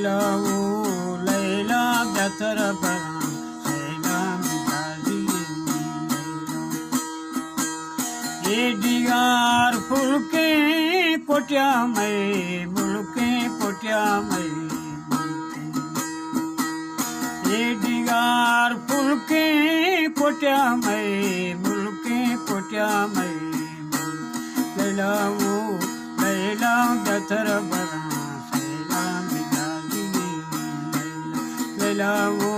लैला वो लैला बेहतर बना लैला मिजाजी ये डिगार फुलके कोट्या में मुलके कोट्या में ये डिगार फुलके कोट्या में मुलके कोट्या में लैला वो लैला बेहतर बना लैला मिजाजी लैला वो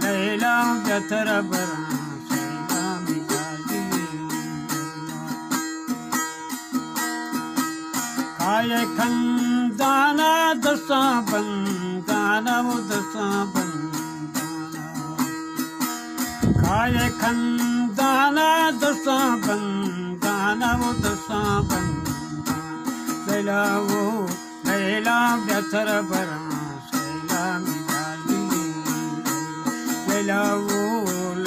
लैला बेहतर बना लैला मिजाजी खाए खंदाना दसा बंदाना वो दसा बंदाना खाए खंदाना दसा बंदाना वो दसा बंदाना लैला वो लैला बेहतर बना लैला मिजाजी लैला वो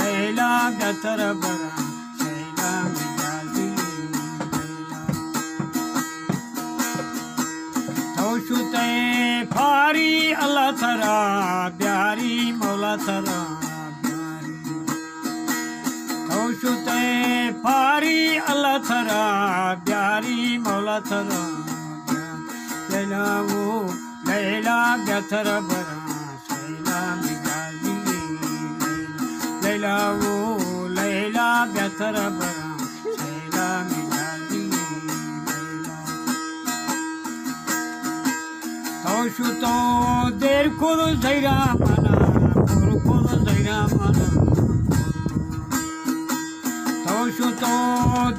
लैला बेहतर बना लैला मिजाजी तौशुते फारी अल्लाह थरा प्यारी मौला थरा तौशुते फारी अल्लाह थरा प्यारी मौला थरा लैला वो लैला बेहतर बना लैला मिजाजी लैला वो लैला बेहतर बना लैला मिजाजी तौशुतो देर कुल जैरा मना कुल जैरा मना तौशुतो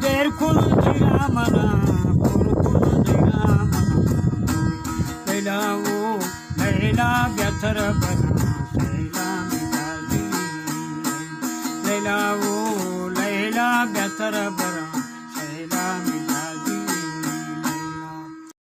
देर कुल जैरा मना कुल जैरा मना लैला वो लैला बेहतर बना लैला मिजाजी लैला वो लैला बेहतर बना लैला